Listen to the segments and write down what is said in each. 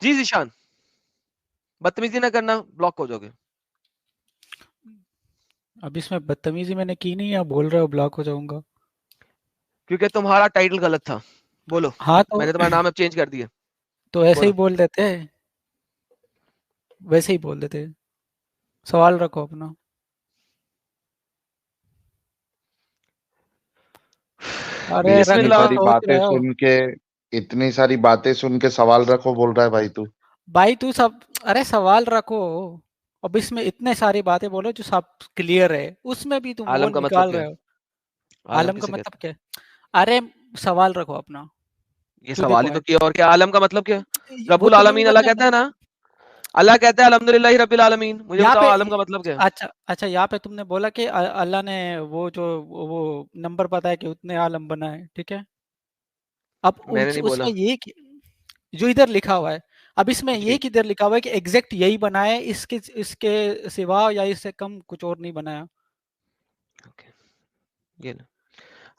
जी ज़ीशान। बदतमीज़ी ना करना, ब्लॉक हो जाओगे। अब इसमें बदतमीजी मैंने की नहीं, आप बोल रहे हो ब्लॉक हो जाऊंगा। क्योंकि तुम्हारा टाइटल गलत था। बोलो, हाँ तो मैंने तुम्हारा नाम अब चेंज कर दिया। तो ऐसे ही बोलो। बोल देते, वैसे ही बोल देते। सवाल रखो अपना। अरे रख इतनी तो बिस्मिल्लाह। सारी सोच बातें रहे हो। सुन के इतनी सारी बातें सुन के सवाल रखो बोल रहा है भाई तू। भाई तू सब, अरे सवाल रखो। अब इसमें इतने सारी बातें बोलो जो सब क्लियर है, उसमें भी तुम वो आलम का मतलब निकाल क्या रहे है? हो। आलम आलम का किसे मतलब कहते हैं? क्या है? अरे सवाल रखो अपना। ये टू द सवाल ही तो पॉइंट। किया, और क्या आलम का मतलब क्या है? वो रब्बुल तुम्हें भी आलमीन अल्लाह पता है कहता है ना? अल्लाह कहता है अल्हम्दुलिल्लाहि रब्बिल आलमीन। मुझे यहाँ बताओ पे। आलम का मतलब क्या है? अच्छा अच्छा, यहाँ पे तुमने बोला कि अल्लाह ने वो जो वो नंबर बताया कि उतने आलम बनाए, ठीक है। अब मैंने नहीं उसमें बोला। जो इधर लिखा हुआ है, अब इसमें ये जी। किधर लिखा हुआ है कि एग्जैक्ट यही बनाया है, इसके इसके सिवा या इससे कम कुछ और नहीं बनाया। ओके, ये लो।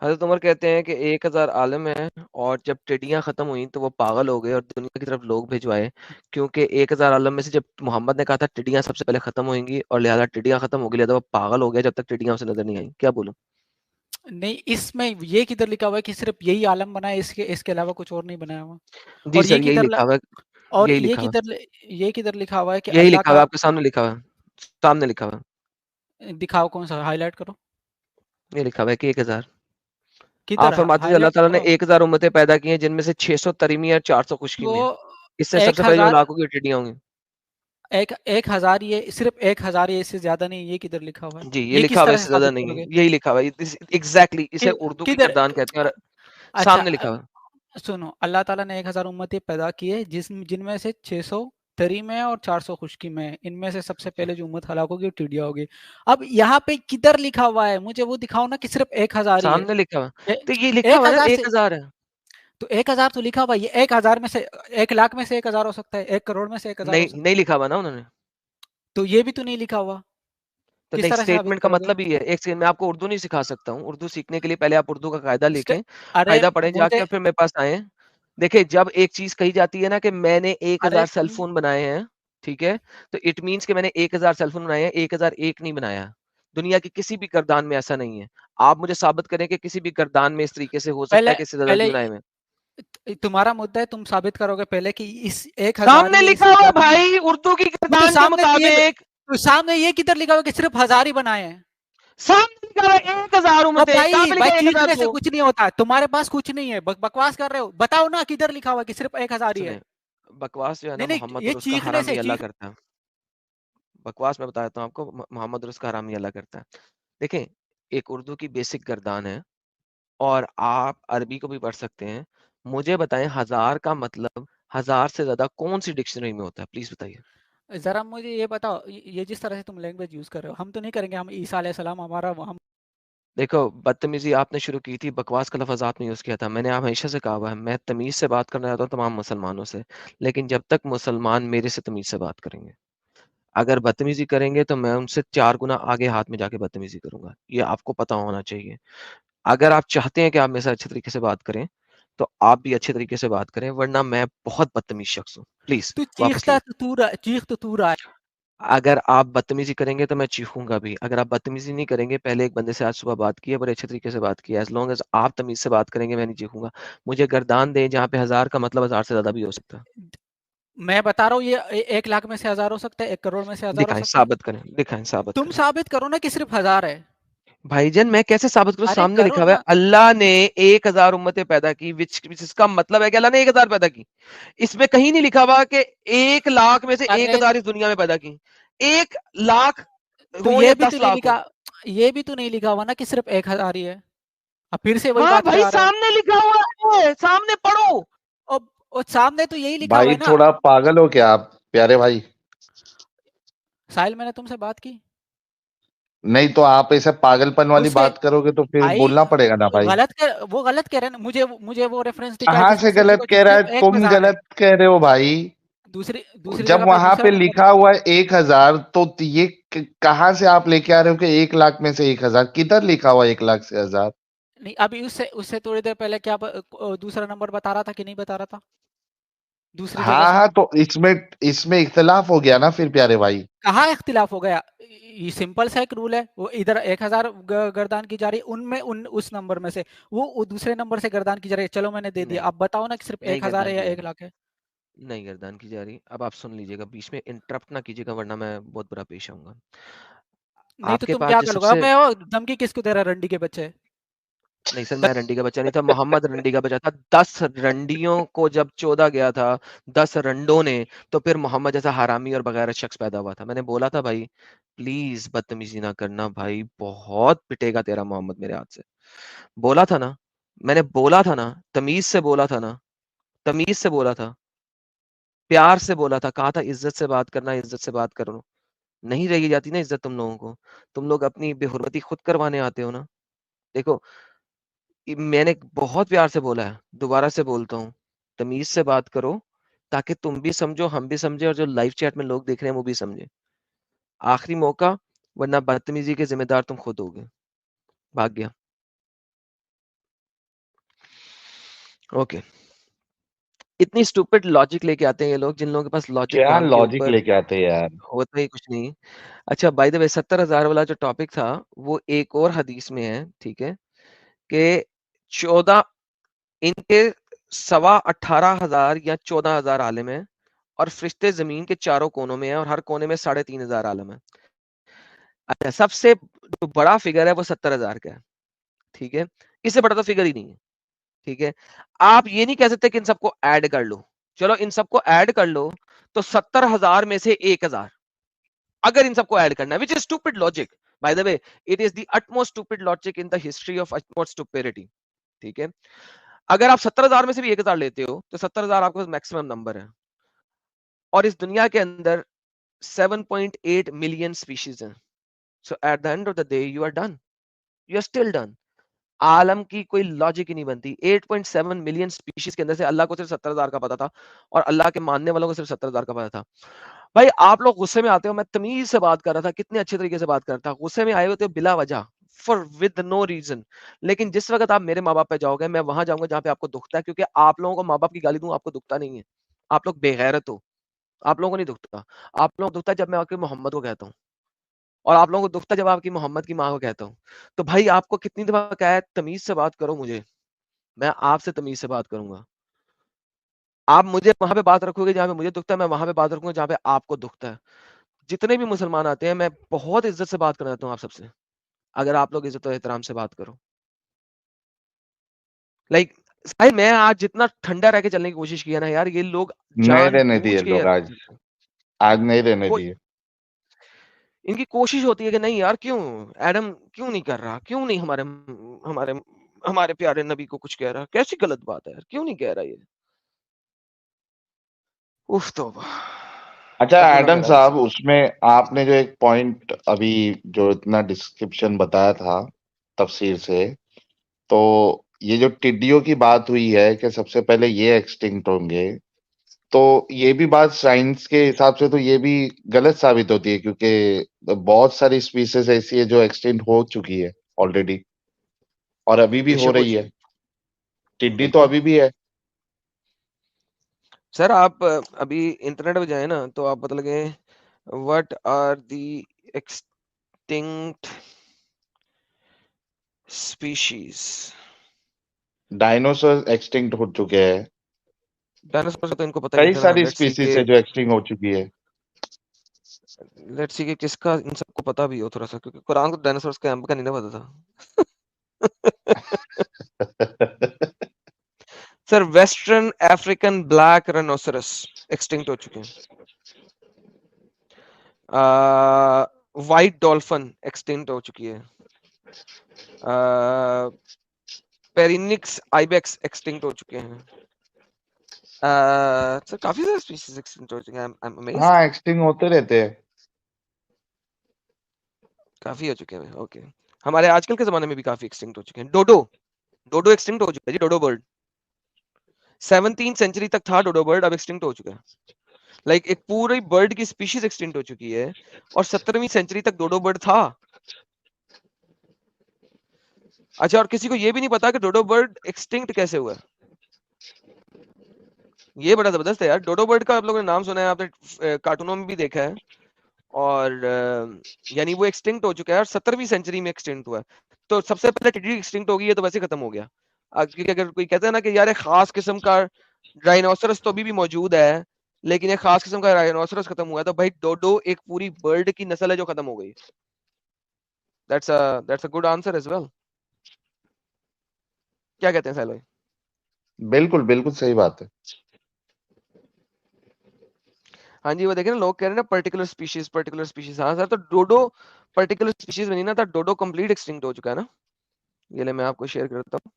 हज़रत उमर कहते हैं कि 1000 आलिम हैं, और जब टिड्डियाँ खत्म हुई तो वो पागल हो गए और दुनिया की तरफ लोग भिजवाए, क्योंकि 1000 आलम में से जब मोहम्मद ने कहा था टिड्डियाँ सबसे पहले खत्म होंगी, और लिहाजा टिड्डियाँ खत्म हो गई, लिहाजा वो पागल हो गया जब तक टिड्डियाँ उसे नजर नहीं आई। क्या बोलूं? नहीं, इसमें ये किधर लिखा हुआ है कि सिर्फ यही आलम बना है, इसके इसके अलावा कुछ और नहीं बनाया हुआ। जी और ये सर, यही किधर लिखा हुआ है। और यही लिखा हुआ है। ये किधर लिखा हुआ है कि यही अल्लाह लिखा हुआ है, का। आपके सामने लिखा हुआ है। सामने लिखा हुआ है। दिखाओ कौन सा, हाईलाइट करो। ये लिखा हुआ है कि 1000। आप किधर फरमाते थे अल्लाह हाईलाइट ताला ने करो। 1000 उम्मतें पैदा की हैं, जिनमें से 600 तरीमी और 400 खुशकी तो में। इससे एक सबसे पहले जो हजार हलाक होगी वो टिड्डियाँ होंगी। एक हजार, ये सिर्फ 1000, ये इससे ज्यादा नहीं, ये किधर लिखा हुआ है? जी, ये ये लिखा किस हुआ है, तरह से इससे ज़्यादा साबित नहीं है। करोगे? यही लिखा हुआ है। एग्ज़ैक्टली इसे उर्दू की किधर? गर्दान कहते हैं, और अच्छा, सामने लिखा हुआ है। सुनो, अल्लाह ताला ने 1000 उम्मतें पैदा की है, जिनमें से 600 तरी में है और 400 खुश्की में है। इनमें से सबसे जी, पहले जो उम्मत हलाक होगी वो टिड्डिया होगी। अब यहाँ पे किधर लिखा हुआ है? मुझे वो दिखाओ ना कि सिर्फ 1000 ही है। सामने लिखा हुआ है। ए- तो ये लिखा एक हुआ है ना हजार से 1000 है। तो 1000 तो लिखा हुआ है, ये 1000 में से 1 लाख में से 1000 हो सकता है, 1 करोड़ में से 1000 हो नहीं, सकता नहीं है। लिखा हुआ ना उन्होंने। तो ये भी तो नहीं लिखा हुआ। तो किस नहीं, तरह से साबित स्टेटमेंट का करोगे? मतलब ही है। एक सेकंड, मैं आपको उर्दू नहीं सिखा सकता हूँ। उर्दू सीखने के लिए पहले आप उर्दू का कायदा स्टे- लिखें, अरे कायदा पढ़ें जाके मुझे और फिर मेरे पास आएँ। देखिए, जब एक चीज़ कही जाती है ना कि मैंने अरे 1000 सेल फ़ोन बनाए हैं, ठीक है? तो इट मीन्स कि मैंने 1000 सेल फ़ोन बनाए हैं, 1001 नहीं बनाया। दुनिया की किसी भी गर्दान में ऐसा नहीं है। आप मुझे साबित करें कि किसी भी गर्दान में इस तरीके से हो सकता पहले है कि इससे ज़्यादा पहले नहीं बनाए हुए हैं। तुम्हारा मुद्दा है, तुम साबित करोगे पहले कि इस 1000 सामने ही है, लिखा इससे हुआ है ज्यादा नहीं। भाई, उर्दू की तो गर्दान के सामने तो ये मुताबिक। तो सामने ये किधर लिखा हुआ है कि सिर्फ 1000 ही बनाए हैं? सामने लिखा हुआ है 1000 अब उम्मतें। कहाँ भाई पे भाई लिखा है 1000 चीखने से को? कुछ नहीं होता, तुम्हारे पास कुछ नहीं है, बकवास कर रहे हो। बताओ ना किधर लिखा हुआ है कि सिर्फ 1000 ही है? सुने, बकवास जो है ना, नहीं नहीं, मोहम्मद ये और उसका चीखने से हरामी अल्लाह चीख करता है। बकवास मैं बता देता हूँ आपको, मोहम्मद और उसका हरामी अल्लाह करता है। देखें, एक उर्दू की बेसिक गर्दान है, और आप अरबी को भी पढ़ सकते हैं। मुझे बताएं, हजार का मतलब हजार से ज्यादा कौन सी डिक्शनरी में होता है? प्लीज बताइए। जरा मुझे ये बताओ, ये जिस तरह से तुम लैंग्वेज यूज कर रहे हो, हम तो नहीं करेंगे। हम ईसा अलैहि सलाम, हमारा हम। देखो, बदतमीजी आपने शुरू की थी, बकवास का लफ्ज़ आपने यूज़ किया था। मैंने आप हमेशा से कहा हुआ है, मैं तमीज़ से बात करना चाहता हूँ तमाम मुसलमानों से, लेकिन जब तक मुसलमान मेरे से तमीज़ से बात करेंगे। अगर बदतमीजी करेंगे तो मैं उनसे 4 गुना आगे हाथ में जाके बदतमीजी करूँगा। ये आपको पता होना चाहिए। अगर आप चाहते हैं कि आप मेरे से अच्छे तरीके से बात करें, तो आप भी अच्छे तरीके से बात करें, वरना मैं बहुत बदतमीज़ शख्स हूँ। प्लीज़ तू वापस चीखता लो। तो तू रहा, चीख तो तू रहा है। अगर आप बदतमीज़ी करेंगे तो मैं चीखूँगा भी। अगर आप बदतमीज़ी नहीं करेंगे, पहले एक बंदे से आज सुबह बात की है, बड़े अच्छे तरीके से बात की है। एज़ लॉन्ग एज़ आप तमीज़ से बात करेंगे, मैं नहीं चीखूँगा। मुझे गर्दान दें जहाँ पे 1000 का मतलब 1000 से ज़्यादा भी हो सकता है। मैं बता रहा हूँ, ये 1 लाख में से 1000 हो सकता है, 1 करोड़ में से 1000 हो दिखाएँ, सकता है। साबित करें, दिखाएँ, साबित तुम करें। साबित करो ना कि सिर्फ 1000 है। भाईजान, मैं कैसे साबित करूँ? अरे सामने करो लिखा हुआ है, ना। अल्लाह ने 1000 उम्मतें पैदा की, विच इसका मतलब है कि अल्लाह ने 1000 पैदा की। इसमें कहीं नहीं लिखा हुआ कि 1 लाख में से अरे 1000 इस दुनिया में पैदा की। 1 लाख तो हो ये या भी तो 10 नहीं लाख हो। लिखा, ये भी तो नहीं लिखा हुआ ना कि सिर्फ 1000 ही है। अब फिर से वही हाँ बात पे भाई, आ रहे हो। सामने लिखा हुआ है, सामने पढ़ो। और सामने तो यही लिखा हुआ भाई है ना। थोड़ा पागल हो क्या आप प्यारे भाई? साहिल, मैंने तुमसे बात की। नहीं तो आप ऐसे पागलपन वाली उससे बात करोगे तो फिर भाई बोलना पड़ेगा ना भाई। वो गलत कह रहे हैं ना। मुझे वो रेफरेंस दिखाया कहाँ जिसमें से से गलत लिखा कि कह रहा है? सिर्फ एक तुम हजार है। गलत कह रहे हो भाई। दूसरी दूसरी जब जगह पे वहां दूसरा पे नंबर लिखा हुआ है 1000, तो ये कहाँ से आप लेके आ रहे हो कि 1 लाख में से 1000? किधर लिखा हुआ 1 लाख से 1000? नहीं, अभी उससे उससे थोड़ी देर पहले क्या दूसरा नंबर बता रहा था कि नहीं बता रहा था? दूसरी जगह हाँ, हाँ, सुना। तो इसमें इख्तिलाफ हो गया ना फिर प्यारे भाई। कहाँ इख्तिलाफ हो गया? ये सिंपल सा एक रूल है, वो इधर 1000 गर्दान की जा रही, उनमें उस नंबर में से वो दूसरे नंबर से गर्दान की जा रही है। चलो मैंने दे दिया, नहीं, अब बताओ ना कि सिर्फ नहीं 1000 है गर्दान या की जा 1 रही, लाख है? नहीं गर्दान की जा रही। अब आप सुन लीजिएगा, बीच में इंटरप्ट ना कीजिएगा वरना मैं बहुत बुरा पेश आऊंगा। नहीं तो आपके तुम पास क्या जो करोगे? अब सबसे, मैं वो धमकी किसको दे रहा, रंडी के बच्चे? नहीं सर, द- मैं रंडी का बच्चा नहीं था, मोहम्मद रंडी का बच्चा था। 10 रंडियों को जब चोदा गया था, 10 रंडों ने, तो फिर मोहम्मद जैसा हरामी और बगैर शख्स पैदा हुआ था। मैंने बोला था भाई प्लीज बदतमीजी ना करना भाई, बहुत पिटेगा तेरा मोहम्मद मेरे हाथ से। बोला था ना, मैंने बोला था ना, तमीज से बोला था ना, तमीज से बोला था, प्यार से बोला था, कहा था इज्जत से बात करना, इज्जत से बात करो। नहीं रही जाती ना इज्जत तुम लोगों को, तुम लोग अपनी बेहुरमती खुद करवाने आते हो ना। देखो, मैंने बहुत प्यार से बोला है, दोबारा से बोलता हूँ, तमीज से बात करो, ताकि तुम भी समझो, हम भी समझे, और जो लाइव चैट में लोग देख रहे हैं वो भी समझे। आखिरी मौका, वरना बदतमीजी के जिम्मेदार तुम खुद होगे। भाग गया। ओके। इतनी स्टूपिड लॉजिक लेके आते हैं ये लोग, जिन लोगों के पास लॉजिक क्या नाम के लॉजिक ऊपर लेके आते हैं यार। होता ही कुछ नहीं। अच्छा, बाय द वे, 70,000 वाला जो टॉपिक था, वो एक और हदीस में है, ठीक है, कि 14, इनके सवा 18,000 या 14,000 आलिम है, और फरिश्ते जमीन के चारों कोनों में है, और हर कोने में 3,500 आलम है। अच्छा, सबसे जो बड़ा फिगर है वो 70,000 का है, ठीक है, इससे बड़ा तो फिगर ही नहीं है, ठीक है। आप ये नहीं कह सकते कि इन सबको ऐड कर लो, चलो इन सबको ऐड कर लो, तो 70,000 में से 1,000, अगर इन सबको ऐड करना है, which is stupid logic, by the way, it is the utmost stupid logic in the history of utmost stupidity, ठीक है। अगर आप 70,000 में से भी 1,000 लेते हो, तो 70,000 आपका मैक्सिमम नंबर है, और इस दुनिया के अंदर 7.8 मिलियन स्पीशीज हैं। So at the end of the day you are done, you are still done. आलम की कोई लॉजिक ही नहीं बनती। 8.7 मिलियन स्पीशीज के अंदर से अल्लाह को सिर्फ 70,000 का पता था, और अल्लाह के मानने वालों को सिर्फ 70,000 का पता था। भाई आप लोग गुस्से में आते हो, मैं तमीज से बात कर रहा था, कितने अच्छे तरीके से बात कर रहा था, गुस्से में आए होते हो बिला वजह, फॉर विद नो रीजन। लेकिन जिस वक्त आप मेरे माँ बाप पे जाओगे, मैं वहां जाऊंगा जहां पे आपको दुखता है, क्योंकि आप लोगों को माँ बाप की गाली दूं आपको दुखता नहीं है। आप लोग बेगैरत हो, आप लोगों को नहीं दुखता। आप लोगों को दुखता है जब मैं आपके मोहम्मद को कहता हूँ, और आप लोगों को दुखता है जब आपकी मोहम्मद की माँ को कहता हूँ। तो भाई आपको कितनी दफा कहा है तमीज से बात करो मुझे, मैं आपसे तमीज से बात करूंगा। आप मुझे वहां पे बात रखोगे जहां पे मुझे दुखता है, मैं वहां पे बात रखूंगा जहां पे आपको दुखता है। जितने भी मुसलमान आते हैं, मैं बहुत इज्जत से बात करना चाहता हूँ आप सबसे, अगर आप लोग इज्जत और एहतराम से बात करो। लाइक भाई, मैं आज जितना ठंडा रह के चलने की कोशिश किया ना यार, ये लोग नहीं जान रहने बूझ दिए के ये लोग हरकत आज। करते हैं। आज नहीं रहने कोई दिए। इनकी कोशिश होती है कि नहीं यार, क्यों एडम क्यों नहीं कर रहा, क्यों नहीं हमारे हमारे हमारे प्यारे नबी को कुछ कह रहा, कैसी गलत बात है यार, क्यों नहीं कह रहा ये। उफ तो अच्छा अब्दुल्ला एडम मेरा साहब, नसीब। उसमें आपने जो एक पॉइंट अभी जो इतना डिस्क्रिप्शन बताया था तफसीर से, तो ये जो टिड्डियों की बात हुई है कि सबसे पहले ये एक्सटिंक्ट होंगे, तो ये भी बात साइंस के हिसाब से तो ये भी गलत साबित होती है, क्योंकि बहुत सारी स्पीसीज ऐसी है जो एक्सटिंक्ट हो चुकी है ऑलरेडी, और अभी भी हो बेशक हो रही है। चुकी, टिड्डी तो बिल्कुल। अभी भी है। सर आप अभी इंटरनेट पे जाए ना, तो आप पता लगे what are the extinct species. Dinosaur extinct हो चुके हैं। डायनासोर तो इनको पता ही नहीं कई था ना। सारी लेट्स सी स्पीसीज के, है जो एक्सटिंक्ट हो चुकी है। किसका इन सबको पता भी हो थोड़ा सा, क्योंकि कुरान को डायनासोर्स का का नहीं ना पता था। Sir western African black rhinoceros extinct हो चुके हैं। व्हाइट डॉल्फिन एक्सटिंक्ट हो चुकी है। पेरिनिक्स आइबेक्स एक्सटिंक्ट हो चुके हैं। सर काफी सारे स्पीशीज एक्सटिंक्ट हो चुके हैं। आई एम हाँ, अमेज्ड। एक्सटिंक्ट होते रहते हैं। काफी हो चुके हैं, ओके। हमारे आजकल के जमाने में भी काफी एक्सटिंक्ट हो चुके हैं। डोडो, डोडो एक्सटिंक्ट हो चुका है जी, डोडो बर्ड। 17th सेंचुरी तक था डोडो बर्ड, अब एक्सटिंक्ट हो चुका है। एक पूरी बर्ड की स्पीशीज एक्सटिंक्ट हो चुकी है, और 17वीं सेंचुरी तक डोडो बर्ड था। अच्छा, और किसी को यह भी नहीं पता कि डोडो बर्ड एक्सटिंक्ट कैसे हुआ है। ये बड़ा जबरदस्त है यार। डोडो बर्ड का आप लोगों ने नाम सुना है, आपने कार्टूनों में भी देखा है, और यानी वो एक्सटिंक्ट हो चुका है और 17वीं सेंचुरी में एक्सटिंक्ट हुआ है। तो सबसे पहले टिड्डी एक्सटिंक्ट होगी, ये तो वैसे खत्म हो गया। क्योंकि अगर कोई कहता है ना कि यार एक खास किस्म का राइनोसरस तो अभी भी मौजूद है, लेकिन एक खास किस्म का राइनोसरस खत्म हुआ है, तो भाई डोडो एक पूरी बर्ड की नस्ल है जो खत्म हो गई। That's a good answer as well. क्या कहते हैं साहिल भाई? बिल्कुल, बिल्कुल सही बात है। हाँ जी, वो देखे ना, लोग कह रहे हैं ना पर्टिकुलर स्पीशीज, पर्टिकुलर स्पीशीज। हाँ सर, तो डोडो पर्टिकुलर स्पीशीज में नहीं ना था, डोडो कंप्लीट एक्सटिंक्ट हो चुका है ना। ये ले मैं आपको शेयर करता हूँ।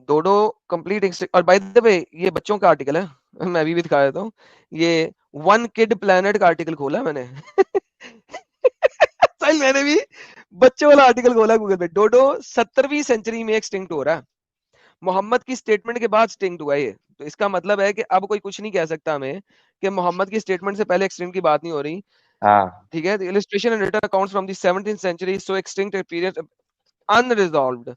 डोडो कंप्लीट एक्सटिंक्ट, और बाय द वे ये बच्चों का आर्टिकल है, मैं अभी भी दिखा देता हूँ। ये वन किड प्लेनेट का आर्टिकल खोला है मैंने। साहिल, मैंने भी बच्चों वाला आर्टिकल खोला गूगल पे। डोडो 17वीं सेंचुरी में एक्सटिंक्ट हो रहा है, मोहम्मद की स्टेटमेंट के बाद एक्सटिंक्ट हुआ ये। तो इसका मतलब है कि अब कोई कुछ नहीं कह सकता हमें कि मोहम्मद की स्टेटमेंट से पहले एक्सटिंक्ट की बात नहीं हो रही। हाँ। ठीक है, illustration and written accounts from the 17th century so extinct a period unresolved.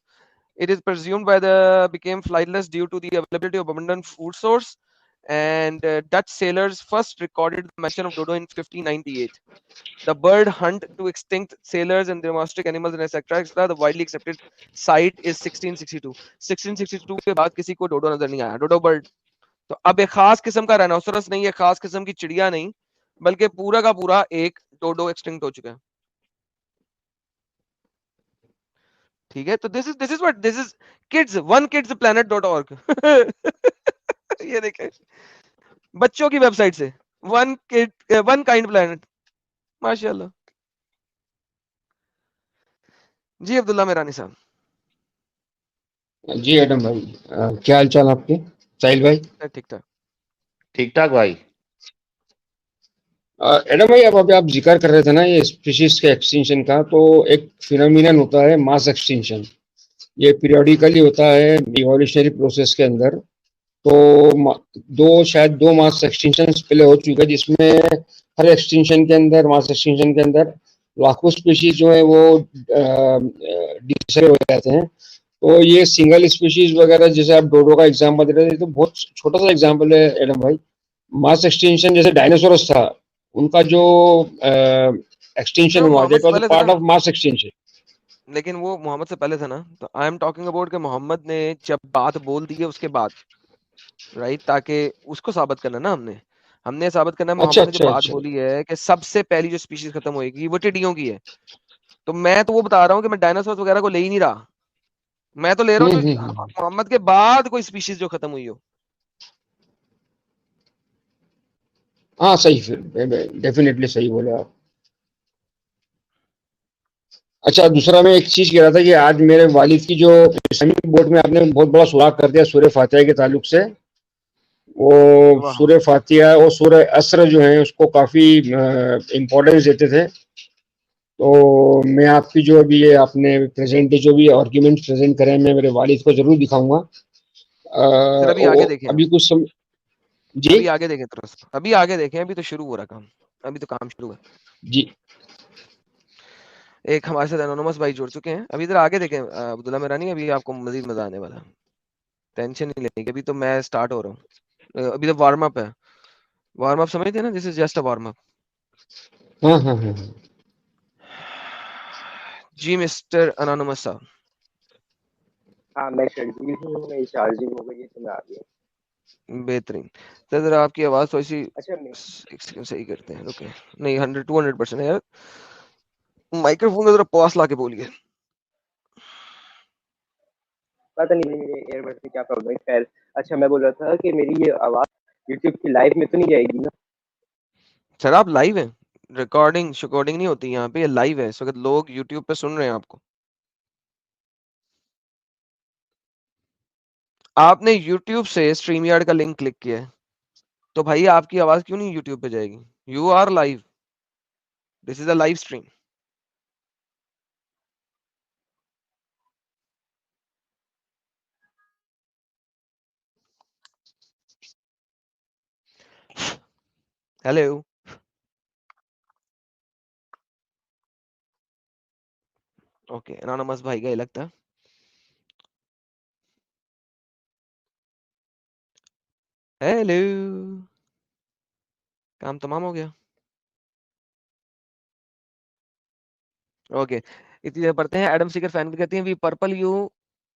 It is presumed by the became flightless due to the availability of abundant food source, and Dutch sailors first recorded the mention of dodo in 1598. The bird hunt to extinct sailors and domestic animals and etc. etc. The widely accepted site is 1662. 1662 के बाद किसी को डोडो नजर नहीं आया, डोडो bird. तो अब एक खास किस्म का राइनोसरस नहीं है, खास किस्म की चिड़िया नहीं, बल्कि पूरा का पूरा एक डोडो एक्सटिंक्ट हो चुका है। ठीक है, तो this is what this is kids one kids planet dot org. ये देखें, बच्चों की वेबसाइट से, one kid one kind planet. माशाल्लाह। जी अब्दुल्ला मेरानी साहब। जी एडम भाई, क्या हाल चाल आपके? साहिल भाई। ठीक ठाक। ठीक-ठाक भाई। एडम भाई, अब अभी आप जिक्र कर रहे थे ना ये स्पीशीज के एक्सटिंक्शन का, तो एक फिनोमिनन होता है मास एक्सटिंक्शन। ये पीरियोडिकली होता है इवोल्यूशनरी प्रोसेस के अंदर। तो शायद दो मास एक्सटिंक्शन पहले हो चुके हैं, जिसमें हर एक्सटिंक्शन के अंदर, मास एक्सटिंक्शन के अंदर लाखों स्पीशीज जो है वो डिसअपियर हो जाते हैं। तो ये सिंगल स्पीशीज वगैरह, जैसे आप डोडो का एग्जांपल दे रहे थे, तो बहुत छोटा सा एग्जांपल है एडम भाई। मास एक्सटिंक्शन जैसे डायनासोरस था, उनका जो एक्सटिंक्शन तो हुआ, मोहम्मद दैट से वाज अ पहले था पार्ट ना, ऑफ मास एक्सटिंक्शन। लेकिन वो मोहम्मद से पहले था ना। तो आई एम टॉकिंग अबाउट कि मोहम्मद ने जब बात बोल दी है उसके बाद, राइट, ताकि उसको साबित करना ना, हमने हमने साबित करना है अच्छा मोहम्मद ने जो अच्छा बात अच्छा। बोली है कि सबसे पहली जो स्पीशीज खत्म होएगी वो टिड्डियों की है। तो मैं तो वो बता रहा हूँ कि मैं डायनासोर वगैरह को ले ही नहीं रहा, मैं तो ले रहा हूँ जो हम्म। मोहम्मद के बाद कोई स्पीशीज जो खत्म हुई हो। हाँ सही, फिर डेफिनेटली सही बोले आप। अच्छा, दूसरा मैं एक चीज कह रहा था कि आज मेरे वालिद की जो इस्लामिक बोर्ड में आपने बहुत बड़ा सुराग कर दिया सूर्य फातिहा के ताल्लुक से। वो वाह। सूर्य फातिहा और सूर्य असर जो है उसको काफी इम्पोर्टेंस देते थे। तो मैं आपकी जो अभी ये आपने प्रेजेंट जो भी आर्ग्यूमेंट प्रेजेंट करे हैं, मैं मेरे वालिद को जरूर दिखाऊंगा। फिर अभी आगे देखें अभी हम, कुछ जी। अभी आगे देखें, थोड़ा सा अभी आगे देखें, अभी तो शुरू हो रहा काम, अभी तो काम शुरू है। जी एक हमारे साथ एनोनमस भाई जुड़ चुके हैं, अभी इधर आगे देखें अब्दुल्ला मेरानी, अभी आपको मजीद मजा आने वाला है। टेंशन नहीं लेने की, अभी तो मैं स्टार्ट हो रहा हूँ, अभी तो वार्म अप है। वार्म अप समझते हैं ना, this is just a warm up. हाँ हाँ हाँ हाँ। जी मिस्टर एनोनमस साहब। हाँ, मैं शेड्यूल हूँ, मेरी चार्जिंग हो गई है तो मैं आ गया। बेहतरीन। तो जरा आपकी आवाज थोड़ी सी, अच्छा, मैं एक सेकंड सही करते हैं, रुके। नहीं, 100 200% है यार, माइक्रोफोन का जरा पास लाके बोलिए। पता नहीं भाई मेरे एयरबड्स में क्या प्रॉब्लम है। खैर, अच्छा मैं बोल रहा था कि मेरी ये आवाज़ यूट्यूब की लाइव में तो नहीं जाएगी ना? सर आप लाइव हैं, रिकॉर्डिंग शिकॉर्डिंग नहीं होती यहाँ पे, ये लाइव है, इस वक्त लोग यूट्यूब पे सुन रहे हैं आपको। आपने यूट्यूब से स्ट्रीम यार्ड का लिंक क्लिक किया है, तो भाई आपकी आवाज क्यों नहीं यूट्यूब पे जाएगी? You are live, this is a live stream. Hello. Okay, anonymous भाई का ये लगता है। हेलो, काम तमाम हो गया? ओके, इतनी देर पढ़ते हैं। एडम सीकर फैन कहती हैं we purple you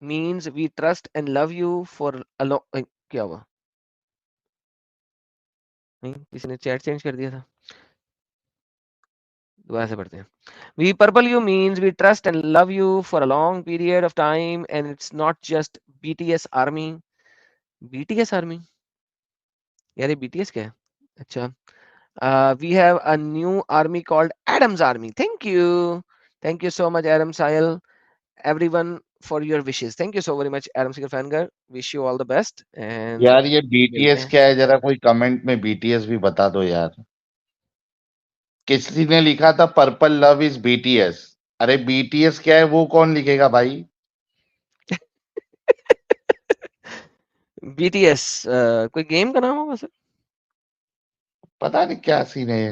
means we trust and love you for क्या हुआ? नहीं, किसी ने चैट चेंज कर दिया था। दोबारा से पढ़ते हैं। We purple you means we trust and love you for a long period of time and it's not just BTS army. BTS army? यार ये बीटीएस क्या है? अच्छा, we have a new army called Adam's Army. Thank you so much, Adam Sahil. Everyone for your wishes. Thank you so very much, Adam Seeker Fangirl. Wish you all the best. And यार ये मिलते BTS हैं। क्या है, जरा कोई comment में BTS भी बता दो यार। किसी ने लिखा था पर्पल लव इज बीटीएस। अरे बीटीएस क्या है वो कौन लिखेगा भाई? BTS कोई गेम का नाम होगा सर? पता नहीं क्या सीन है ये।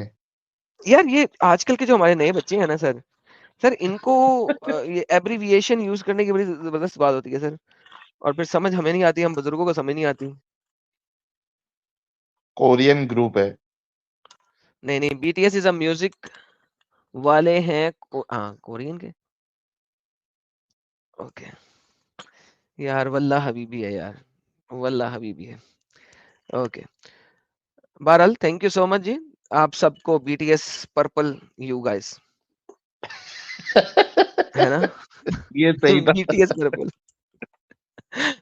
यार ये आजकल के जो हमारे नए बच्चे हैं ना सर इनको ये एब्रिविएशन यूज करने की बड़ी जबरदस्त बात होती है सर, और फिर समझ हमें नहीं आती, हम बुजुर्गों को समझ नहीं आती। कोरियन ग्रुप है। नहीं, BTS इज अ म्यूजिक वाले हैं हाँ, कोरियन के। ओके यार, वल्लाह हबीबी है यार, वल्लाह हबीबी है। ओके, बहरहाल थैंक यू सो मच जी, आप सबको BTS पर्पल यू गाइस, है ना? ये सही था। BTS पर्पल,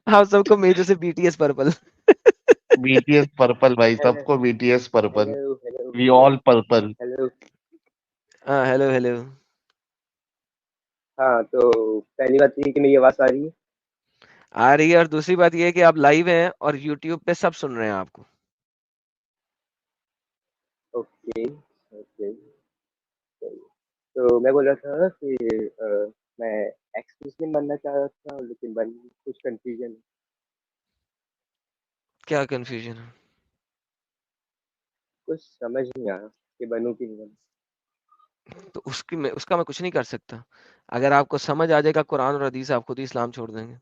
आप सबको मेजर से BTS पर्पल। बीटीएस पर्पल भाई, हेलो सबको BTS purple. Hello hello we all purple. Hello. हाँ, हेलो हेलो। हाँ, तो पहली बात ये कि मेरी आवाज आ रही है। आ रही है, और दूसरी बात ये है कि आप लाइव हैं और YouTube पे सब सुन रहे हैं आपको। Okay okay. तो मैं बोल रहा था कि मैं एक्स मुस्लिम बनना चाह रहा था, लेकिन बन कुछ कंफ्यूजन, क्या कंफ्यूजन है? कुछ समझ नहीं आ रहा कि बनूं कि नहीं बनूं। तो उसका मैं कुछ नहीं कर सकता। अगर आपको समझ आ जाएगा कुरान और हदीस, आप खुद ही इस्लाम छोड़ देंगे।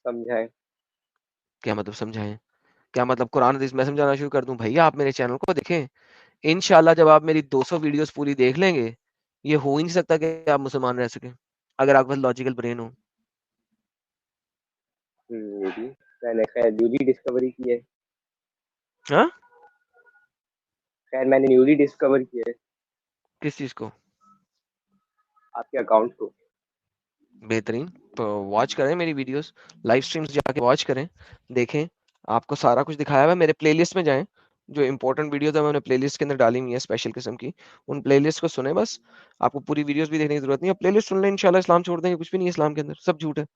समझाएं। क्या मतलब समझाएं? क्या मतलब कुरान हदीस मैं समझाना शुरू कर दूं? भैया आप मेरे चैनल को देखें, इंशाल्लाह जब आप मेरी 200 वीडियोस पूरी देख लेंगे, ये हो ही नहीं सकता कि आप मुसलमान रह सके, अगर आपके पास लॉजिकल ब्रेन हो। ये भी मैंने खैर न्यूली डिस्कवरी की है। हाँ, खैर मैंने न्यूली डिस्कवर की है किस चीज को? आपके अकाउंट को। बेहतरीन, तो वॉच करें मेरी वीडियोस, लाइव स्ट्रीम्स जाके वॉच करें, देखें, आपको सारा कुछ दिखाया हुआ है। मेरे प्लेलिस्ट में जाएं, जो इंपॉर्टेंट वीडियोस है मैंने प्लेलिस्ट के अंदर डाली हुई है स्पेशल किस्म की, उन प्लेलिस्ट को सुने बस। आपको पूरी वीडियोस भी देखने की जरूरत नहीं है, प्लेलिस्ट सुन लें, इंशाल्लाह इस्लाम छोड़ देंगे। कुछ भी नहीं है इस्लाम के अंदर, सब झूठ है।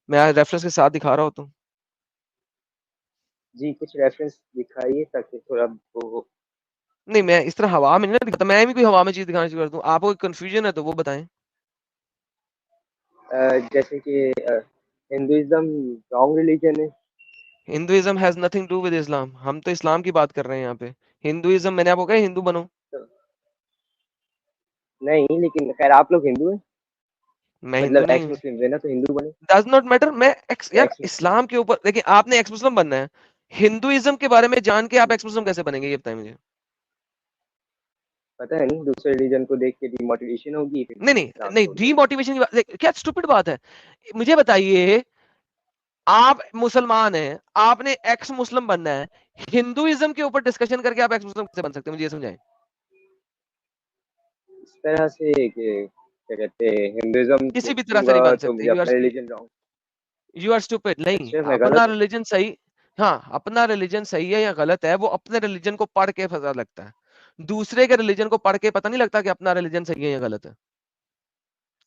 मैं रेफरेंस के साथ दिखा रहा होता हूँ। जी कुछ रेफरेंस दिखाइए ताकि थोड़ा वो। नहीं, मैं इस तरह हवा में नहीं ना दिखाता, मैं भी कोई हवा में चीज दिखाना शुरू कर दूं। आपको कंफ्यूजन है तो वो बताएं। जैसे कि हिंदुइज्म रॉन्ग रिलीजन है। Hinduism has nothing to with Islam, हम तो इस्लाम की बात कर रहे हैं यहाँ पे। हिंदुइज्म, मैंने आपको कहा हिंदू बनो। तो नहीं, लेकिन खैर आप लोग हिंदू हैं, मैं हिंदू मतलब नहीं एक्स हूँ। मुस्लिम है ना, तो हिंदू बने। डज नॉट मैटर, मैं तो यार एक्स मुस्लिम इस्लाम के ऊपर देखिए, आपने एक्स मुस्लिम बनना है, हिंदुइज्म के बारे में जान के आप एक्स मुस्लिम कैसे बनेंगे, ये बताएं मुझे। पता है नहीं, दूसरे रिलीजन को देख के डिमोटिवेशन होगी, फिर नहीं नहीं इस्लाम नहीं, छोड़ देंगे। डीमोटिवेशन की बात क्या स्टूपिड बात है? मुझे बताइए, आप मुसलमान हैं, आपने एक्स मुस्लिम बनना है, हिंदुइज्म के ऊपर डिस्कशन करके आप एक्स मुस्लिम कैसे बन सकते हैं, मुझे ये समझाएं। इस तरह से कि क्या कहते हैं, हिंदुइज्म किसी भी तरह से देखूंगा नहीं बन तो सकते। मुझे अपना religion wrong. You are stupid. नहीं, अच्छा, मैं अपना गलत हूँ। रिलीजन सही, हाँ अपना रिलीजन सही है या गलत है, वो अपने रिलीजन को पढ़ के पता लगता है। दूसरे के रिलीजन को पढ़ के पता नहीं लगता कि अपना रिलीजन सही है या गलत है।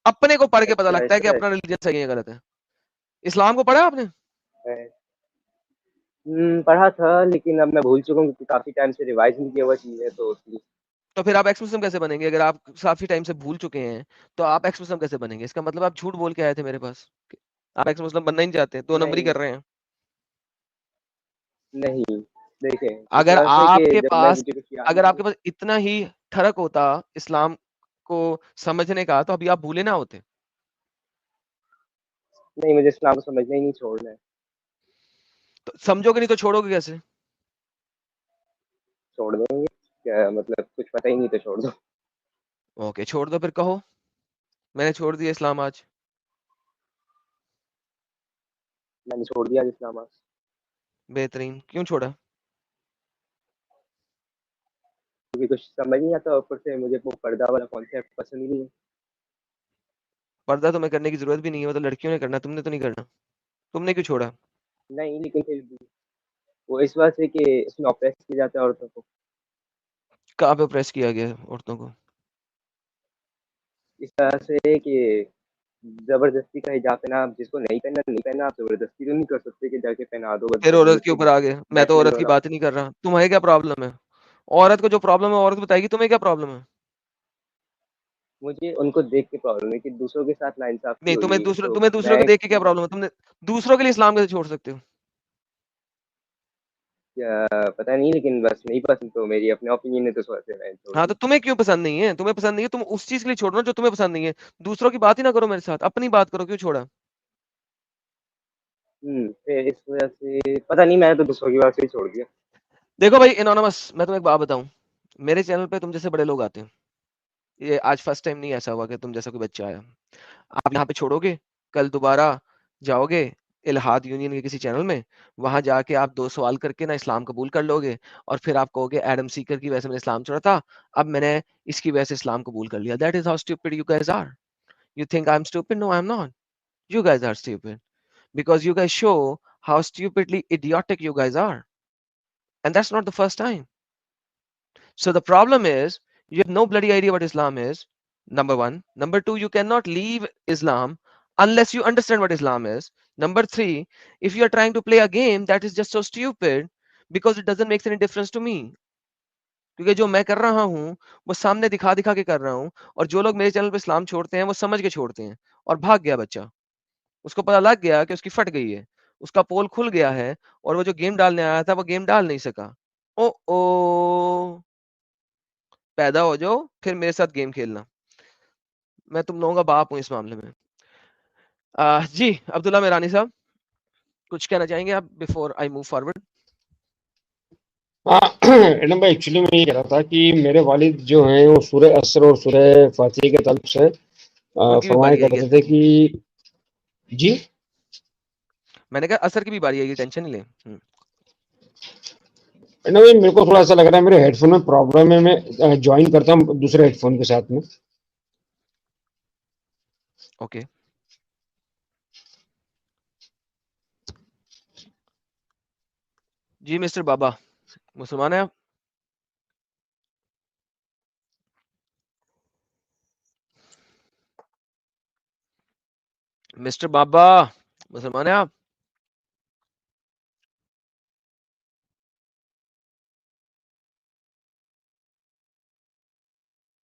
अपने को पढ़ के पता अच्छा लगता है कि ऐसा है। अपना रिलीजन सही है या गलत है। इस्लाम को पढ़ा आपने? पढ़ा था, लेकिन अब मैं भूल चुका हूँ क्योंकि काफी टाइम से रिवाइज नहीं किया हुआ चीज है, तो इसलिए। तो फिर आप एक्स मुस्लिम कैसे बनेंगे? अगर आप काफी टाइम से भूल चुके हैं तो आप एक्स मुस्लिम कैसे बनेंगे? इसका मतलब आप झूठ बोल के आए थे मेरे पास, आप एक्स मुस्लिम बनना ही नहीं चाहते, दो नंबरी नहीं कर रहे हैं। नहीं, देखें इस अगर तरह से कि आपके जब मैं पास मुझे कुछ याद अगर नहीं है। आपके पास इतना ही ठरक होता इस्लाम को समझने का, तो अभी आप भूले ना होते। नहीं, मुझे इस्लाम को समझना ही नहीं, छोड़ना है। तो समझोगे नहीं तो छोड़ोगे कैसे? छोड़ देंगे क्या, मतलब कुछ पता ही नहीं तो छोड़ दो। ओके, छोड़ दो फिर कहो, मैंने छोड़ दिया इस्लाम आज। मैंने छोड़ दिया इस्लाम आज। बेहतरीन, क्यों छोड़ा? क्योंकि कुछ समझ नहीं आता, ऊपर से मुझे वो पर्दा वाला कॉन्सेप्ट पसंद ही नहीं है। पर्दा तुम्हें करने की जरूरत भी नहीं है, मतलब लड़कियों ने करना, तुमने तो नहीं करना। तुमने क्यों छोड़ा? नहीं, लेकिन फिर भी वो इस बात से कि उसमें ऑप्रेस किया जाता है औरतों को। कहाँ पे प्रेस किया गया है औरतों को? इस तरह से कि जबरदस्ती का हिजाब पहना, आप जिसको नहीं पहनना नहीं पहनना, आप जबरदस्ती तो नहीं कर सकते कि जाके पहना दो, बस फिर जबरदस्ती औरत के से ऊपर आ गए, मैं तो ब्लैकमेल औरत हो की रहा हो। बात ही नहीं कर रहा, तुम्हें क्या प्रॉब्लम है? औरत को जो प्रॉब्लम है औरत बताएगी, तुम्हें क्या प्रॉब्लम है? मुझे उनको देख के प्रॉब्लम है कि दूसरों के साथ नाइंसाफी नहीं, हो रही है, तो तुम्हें दूसरों को मैं देख के क्या प्रॉब्लम है? तुमने दूसरों के लिए इस्लाम कैसे छोड़ सकते हो? पता नहीं, लेकिन बस नहीं पसंद, तो मेरी अपने ओपिनियन है, तो इस वजह से मैं छोड़ हाँ, दी। तो तुम्हें क्यों पसंद नहीं है? तुम्हें पसंद नहीं है, तुम उस चीज के लिए छोड़ो ना जो तुम्हें पसंद नहीं है। दूसरों की बात ही ना करो मेरे साथ, अपनी बात करो, क्यों छोड़ा? फिर इस वजह से पता नहीं, मैंने तो दूसरों की बात से ही छोड़ दिया। देखो भाई एनोनिमस, मैं तुम्हें एक बात बताऊं, मेरे चैनल पे तुम जैसे बड़े लोग आते हैं। ये आज फर्स्ट टाइम नहीं ऐसा हुआ कि तुम जैसा कोई बच्चा आया। आप यहाँ पे छोड़ोगे, कल दोबारा जाओगे इल्हाद यूनियन के किसी चैनल में, वहां जाके आप 2 सवाल करके ना इस्लाम कबूल कर लोगे, और फिर आप कहोगे एडम सीकर की वजह से मैंने इस्लाम छोड़ा था, अब मैंने इसकी वजह से इस्लाम कबूल कर लिया। That is how stupid you guys are. You think I'm stupid? No, I'm not. You guys are stupid because you guys show how stupidly idiotic you guys are. And that's not the first time. So the problem is you have no bloody idea what Islam is. Number one. Number two, you cannot leave Islam unless you understand what Islam is. Number three, if you are trying to play a game that is just so stupid because it doesn't make any difference to me. क्योंकि जो मैं कर रहा हूँ वो सामने दिखा दिखा के कर रहा हूँ, और जो लोग मेरे चैनल पे इस्लाम छोड़ते हैं वो समझ के छोड़ते हैं। और भाग गया बच्चा, उसको पता लग गया कि उसकी फट गई है, उसका पोल खुल गया है, और वो जो गेम डालने आया था वो गेम डाल नहीं सका। ओ ओ, पैदा हो जाओ फिर मेरे साथ गेम खेलना, मैं तुम लोगों का बाप हूँ इस मामले में। जी अब्दुल्ला मेरानी साहब, कुछ कहना चाहेंगे आप बिफोर आई मूव फॉरवर्ड? हाँ एडम भाई, एक्चुअली मैं ये कह रहा था कि मेरे वालिद जो हैं वो सूरह असर और सूरह फातिहा के ताल्लुक से उनकी भी फरमाया बारी आएगी, करते थे कि जी। मैंने कहा असर की भी बारी आएगी, टेंशन नहीं ले। एडम भाई, मेरे को थोड़ा ऐसा लग रहा है मेरे हेडफोन में प्रॉब्लम है, मैं ज्वाइन करता हूँ दूसरे हेडफोन के साथ में। ओके, जी मिस्टर बाबा, मुसलमान है आप? मिस्टर बाबा, मुसलमान है आप?